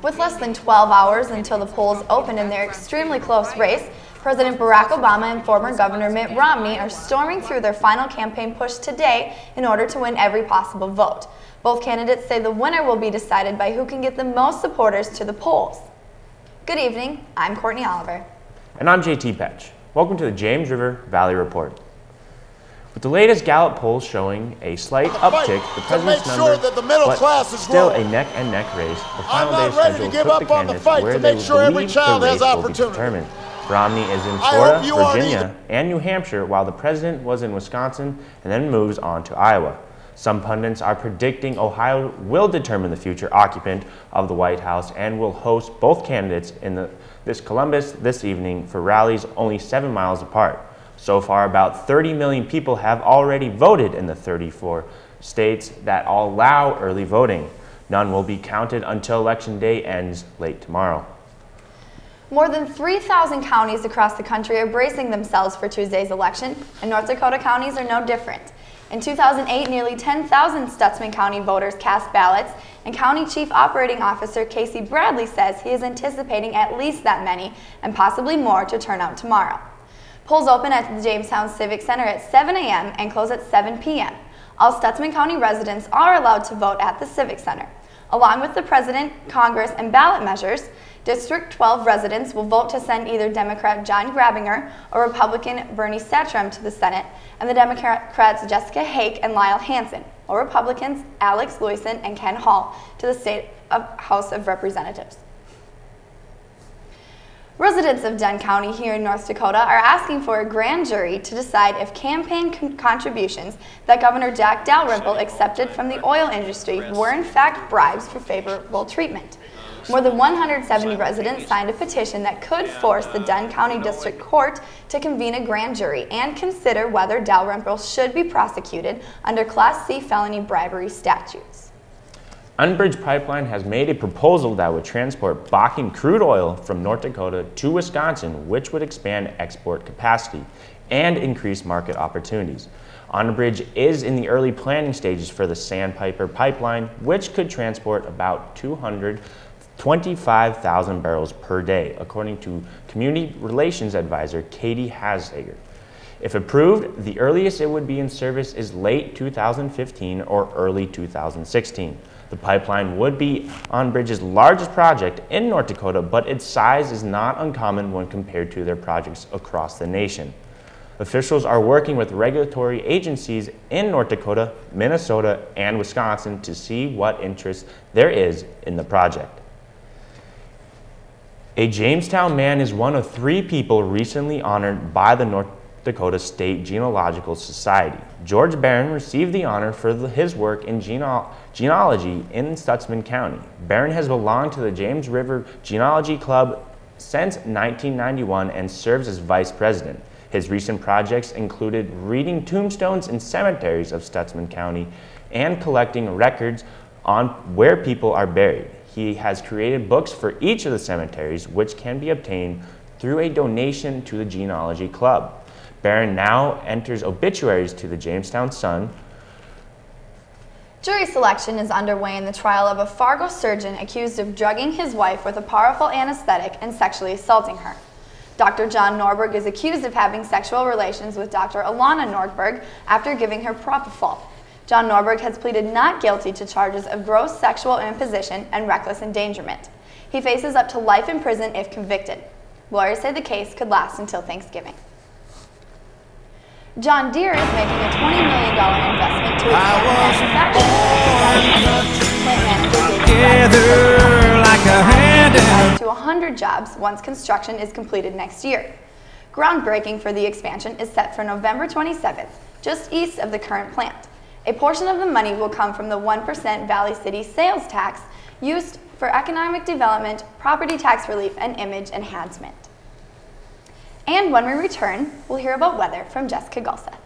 With less than 12 hours until the polls open in their extremely close race, President Barack Obama and former Governor Mitt Romney are storming through their final campaign push today in order to win every possible vote. Both candidates say the winner will be decided by who can get the most supporters to the polls. Good evening, I'm Courtney Oliver. And I'm JT Petsch. Welcome to the James River Valley Report. With the latest Gallup polls showing a slight uptick, the president's number, but still a neck-and-neck race, the final day schedule took the candidates where they believe the race will be determined. Romney is in Florida, Virginia, and New Hampshire, while the president was in Wisconsin and then moves on to Iowa. Some pundits are predicting Ohio will determine the future occupant of the White House and will host both candidates in Columbus this evening for rallies only 7 miles apart. So far, about 30 million people have already voted in the 34 states that allow early voting. None will be counted until Election Day ends late tomorrow. More than 3,000 counties across the country are bracing themselves for Tuesday's election, and North Dakota counties are no different. In 2008, nearly 10,000 Stutsman County voters cast ballots, and County Chief Operating Officer Casey Bradley says he is anticipating at least that many and possibly more to turn out tomorrow. Polls open at the Jamestown Civic Center at 7 a.m. and close at 7 p.m. All Stutsman County residents are allowed to vote at the Civic Center. Along with the President, Congress, and ballot measures, District 12 residents will vote to send either Democrat John Grabinger or Republican Bernie Satchram to the Senate, and the Democrats Jessica Hake and Lyle Hansen, or Republicans Alex Luysen and Ken Hall to the State House of Representatives. Residents of Dunn County here in North Dakota are asking for a grand jury to decide if campaign contributions that Governor Jack Dalrymple accepted from the oil industry were in fact bribes for favorable treatment. More than 170 residents signed a petition that could force the Dunn County District Court to convene a grand jury and consider whether Dalrymple should be prosecuted under Class C felony bribery statutes. Enbridge Pipeline has made a proposal that would transport Bakken crude oil from North Dakota to Wisconsin, which would expand export capacity and increase market opportunities. Enbridge is in the early planning stages for the Sandpiper Pipeline, which could transport about 225,000 barrels per day, according to Community Relations Advisor Katie Hasager. If approved, the earliest it would be in service is late 2015 or early 2016. The pipeline would be Enbridge's largest project in North Dakota, but its size is not uncommon when compared to their projects across the nation. Officials are working with regulatory agencies in North Dakota, Minnesota, and Wisconsin to see what interest there is in the project. A Jamestown man is one of 3 people recently honored by the North Dakota State Genealogical Society. George Barron received the honor for his work in genealogy in Stutsman County. Barron has belonged to the James River Genealogy Club since 1991 and serves as vice president. His recent projects included reading tombstones in cemeteries of Stutsman County and collecting records on where people are buried. He has created books for each of the cemeteries, which can be obtained through a donation to the Genealogy Club. Barron now enters obituaries to the Jamestown Sun. Jury selection is underway in the trial of a Fargo surgeon accused of drugging his wife with a powerful anesthetic and sexually assaulting her. Dr. John Norberg is accused of having sexual relations with Dr. Alana Norberg after giving her propofol. John Norberg has pleaded not guilty to charges of gross sexual imposition and reckless endangerment. He faces up to life in prison if convicted. Lawyers say the case could last until Thanksgiving. John Deere is making a $20 million investment to expand manufacturing to 100 jobs once construction is completed next year. Groundbreaking for the expansion is set for November 27th, just east of the current plant. A portion of the money will come from the 1% Valley City sales tax used for economic development, property tax relief, and image enhancement. And when we return, we'll hear about weather from Jessica Gulseth.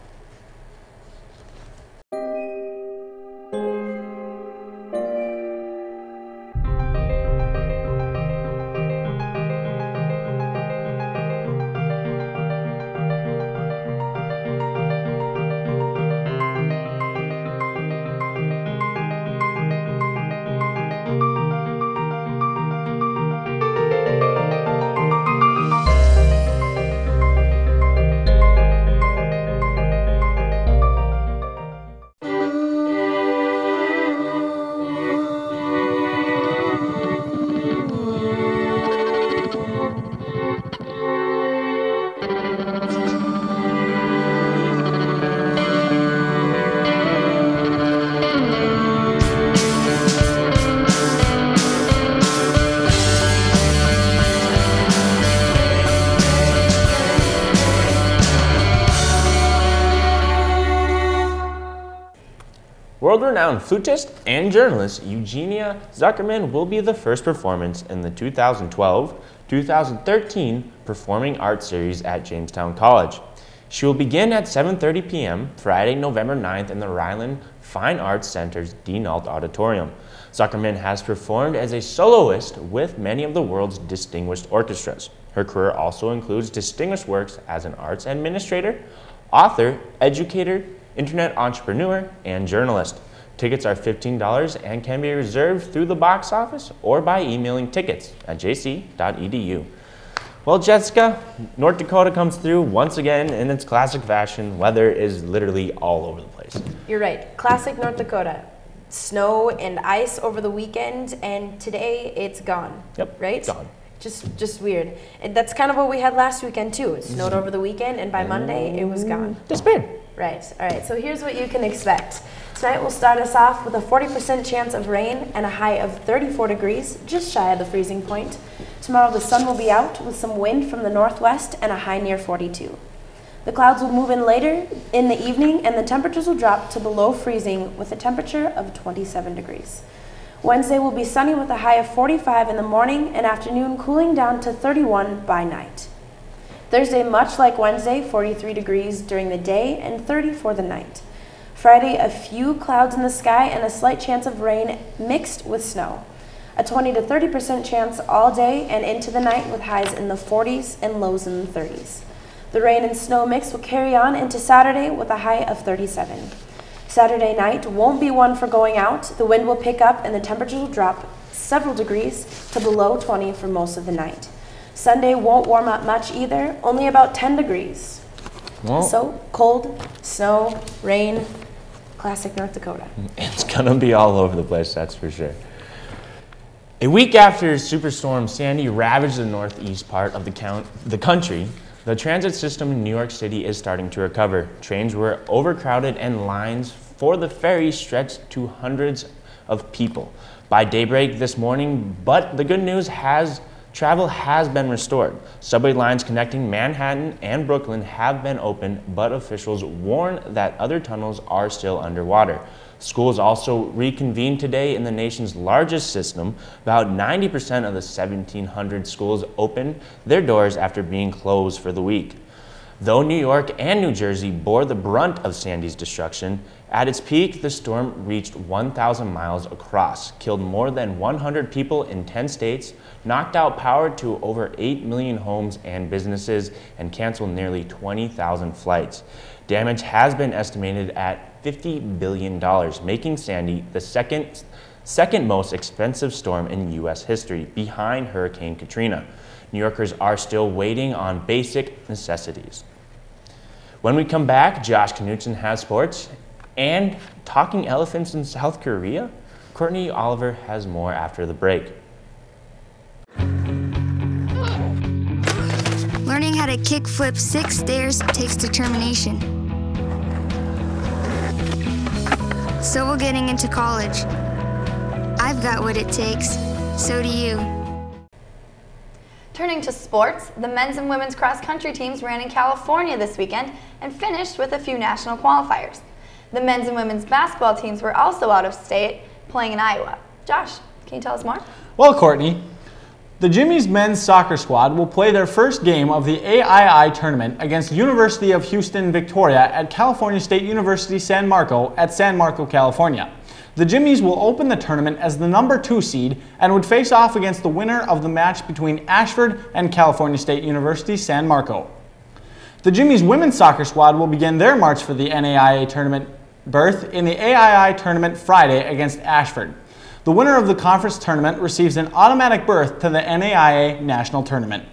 World-renowned flutist and journalist Eugenia Zuckerman will be the first performance in the 2012-2013 Performing Arts Series at Jamestown College. She will begin at 7:30 p.m. Friday, November 9th in the Ryland Fine Arts Center's D. Nault Auditorium. Zuckerman has performed as a soloist with many of the world's distinguished orchestras. Her career also includes distinguished works as an arts administrator, author, educator, internet entrepreneur, and journalist. Tickets are $15 and can be reserved through the box office or by emailing tickets@jc.edu. Well, Jessica, North Dakota comes through once again in its classic fashion. Weather is literally all over the place. You're right. Classic North Dakota. Snow and ice over the weekend, and today it's gone. Yep, right? Gone. Just weird. And that's kind of what we had last weekend too. It snowed over the weekend, and by Monday it was gone. Disappeared. Right. All right. So here's what you can expect. Tonight we'll start us off with a 40% chance of rain and a high of 34 degrees, just shy of the freezing point. Tomorrow the sun will be out with some wind from the northwest and a high near 42. The clouds will move in later in the evening, and the temperatures will drop to below freezing with a temperature of 27 degrees. Wednesday will be sunny with a high of 45 in the morning and afternoon, cooling down to 31 by night. Thursday, much like Wednesday, 43 degrees during the day and 30 for the night. Friday, a few clouds in the sky and a slight chance of rain mixed with snow. A 20 to 30% chance all day and into the night with highs in the 40s and lows in the 30s. The rain and snow mix will carry on into Saturday with a high of 37. Saturday night won't be one for going out. The wind will pick up and the temperatures will drop several degrees to below 20 for most of the night. Sunday won't warm up much either, only about 10 degrees. Well, So cold, snow, rain, classic North Dakota. it's gonna be all over the place, that's for sure. A week after Superstorm Sandy ravaged the northeast part of the country, the transit system in New York City is starting to recover. Trains were overcrowded and lines for the ferry stretched to hundreds of people by daybreak this morning, but the good news travel has been restored. Subway lines connecting Manhattan and Brooklyn have been opened, but officials warn that other tunnels are still underwater. Schools also reconvened today in the nation's largest system. About 90% of the 1,700 schools opened their doors after being closed for the week. Though New York and New Jersey bore the brunt of Sandy's destruction, at its peak, the storm reached 1,000 miles across, killed more than 100 people in 10 states, knocked out power to over 8 million homes and businesses, and canceled nearly 20,000 flights. Damage has been estimated at $50 billion, making Sandy the second most expensive storm in U.S. history, behind Hurricane Katrina. New Yorkers are still waiting on basic necessities. When we come back, Josh Knutson has sports, and talking elephants in South Korea? Courtney Oliver has more after the break. Learning how to kickflip 6 stairs takes determination. So will getting into college. I've got what it takes. So do you. Turning to sports, the men's and women's cross-country teams ran in California this weekend and finished with a few national qualifiers. The men's and women's basketball teams were also out of state, playing in Iowa. Josh, can you tell us more? Well, Courtney, the Jimmy's men's soccer squad will play their first game of the AII tournament against University of Houston Victoria at California State University San Marco at San Marco, California. The Jimmies will open the tournament as the number 2 seed and would face off against the winner of the match between Ashford and California State University San Marco. The Jimmies women's soccer squad will begin their march for the NAIA tournament berth in the AII tournament Friday against Ashford. The winner of the conference tournament receives an automatic berth to the NAIA national tournament.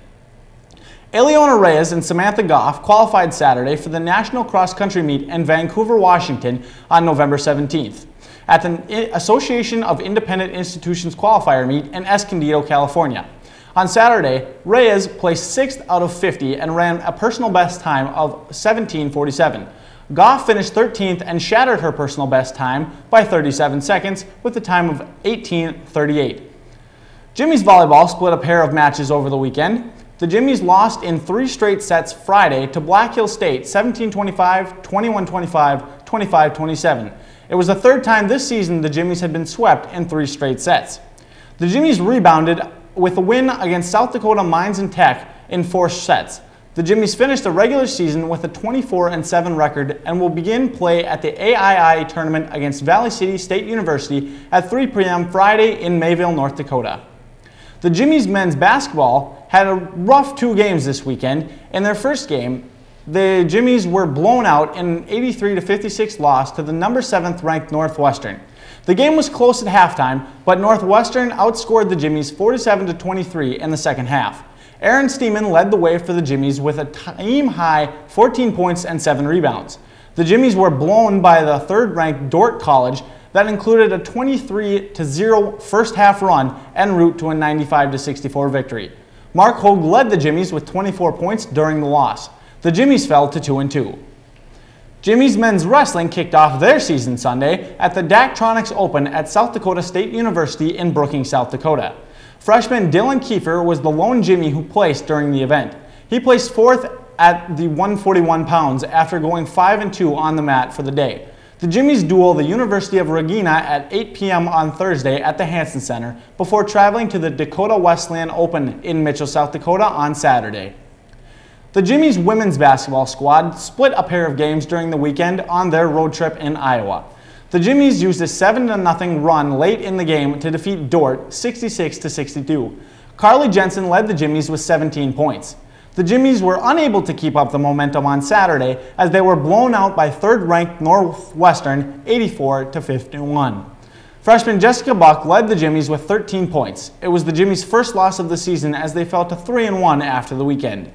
Eleona Reyes and Samantha Goff qualified Saturday for the national cross-country meet in Vancouver, Washington on November 17th. At the Association of Independent Institutions qualifier meet in Escondido, California. On Saturday, Reyes placed 6th out of 50 and ran a personal best time of 17:47. Goff finished 13th and shattered her personal best time by 37 seconds with a time of 18:38. Jimmy's volleyball split a pair of matches over the weekend. The Jimmies lost in 3 straight sets Friday to Black Hill State 17-25, 21-25, 25-27. It was the third time this season the Jimmies had been swept in 3 straight sets. The Jimmies rebounded with a win against South Dakota Mines and Tech in 4 sets. The Jimmies finished the regular season with a 24-7 record and will begin play at the AII tournament against Valley City State University at 3 p.m. Friday in Mayville, North Dakota. The Jimmies men's basketball had a rough 2 games this weekend. In their first game, the Jimmies were blown out in an 83-56 loss to the number 7th ranked Northwestern. The game was close at halftime, but Northwestern outscored the Jimmies 47-23 in the second half. Aaron Steeman led the way for the Jimmies with a team-high 14 points and 7 rebounds. The Jimmies were blown by the 3rd-ranked Dordt College that included a 23-0 first-half run en route to a 95-64 victory. Mark Hogue led the Jimmies with 24 points during the loss. The Jimmies fell to 2-2. Jimmies men's wrestling kicked off their season Sunday at the Daktronics Open at South Dakota State University in Brookings, South Dakota. Freshman Dylan Kiefer was the lone Jimmy who placed during the event. He placed 4th at the 141 pounds after going 5-2 on the mat for the day. The Jimmies duel the University of Regina at 8 p.m. on Thursday at the Hansen Center before traveling to the Dakota Wesleyan Open in Mitchell, South Dakota on Saturday. The Jimmies women's basketball squad split a pair of games during the weekend on their road trip in Iowa. The Jimmies used a 7-0 run late in the game to defeat Dordt 66-62. Carly Jensen led the Jimmies with 17 points. The Jimmies were unable to keep up the momentum on Saturday as they were blown out by 3rd-ranked Northwestern 84-51. Freshman Jessica Buck led the Jimmies with 13 points. It was the Jimmies' first loss of the season as they fell to 3-1 after the weekend.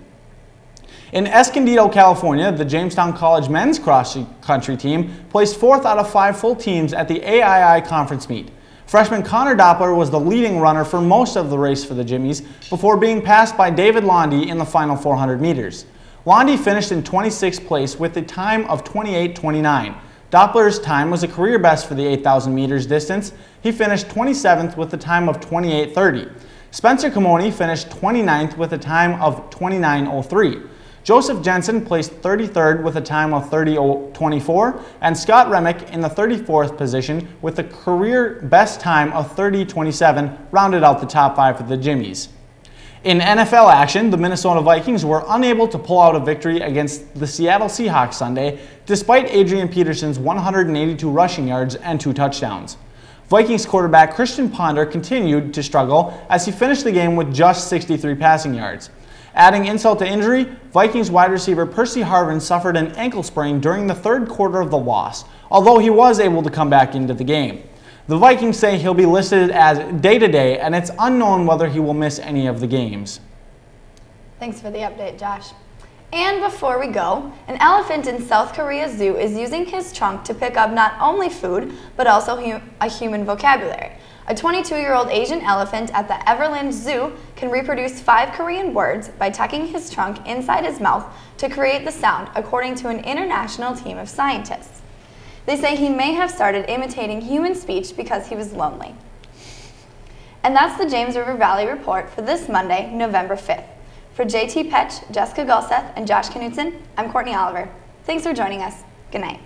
In Escondido, California, the Jamestown College men's cross-country team placed 4th out of 5 full teams at the AII conference meet. Freshman Connor Doppler was the leading runner for most of the race for the Jimmies before being passed by David Londy in the final 400 meters. Londy finished in 26th place with a time of 28:29. Doppler's time was a career best for the 8,000 meters distance. He finished 27th with a time of 28:30. Spencer Camoni finished 29th with a time of 29:03. Joseph Jensen placed 33rd with a time of 30:24, and Scott Remick in the 34th position with a career best time of 30:27 rounded out the top 5 for the Jimmies. In NFL action, the Minnesota Vikings were unable to pull out a victory against the Seattle Seahawks Sunday, despite Adrian Peterson's 182 rushing yards and 2 touchdowns. Vikings quarterback Christian Ponder continued to struggle as he finished the game with just 63 passing yards. Adding insult to injury, Vikings wide receiver Percy Harvin suffered an ankle sprain during the 3rd quarter of the loss, although he was able to come back into the game. The Vikings say he'll be listed as day-to-day, and it's unknown whether he will miss any of the games. Thanks for the update, Josh. And before we go, an elephant in South Korea Zoo is using his trunk to pick up not only food, but also a human vocabulary. A 22-year-old Asian elephant at the Everland Zoo can reproduce 5 Korean words by tucking his trunk inside his mouth to create the sound, according to an international team of scientists. They say he may have started imitating human speech because he was lonely. And that's the James River Valley Report for this Monday, November 5th. For JT Petsch, Jessica Gulseth, and Josh Knutson, I'm Courtney Oliver. Thanks for joining us. Good night.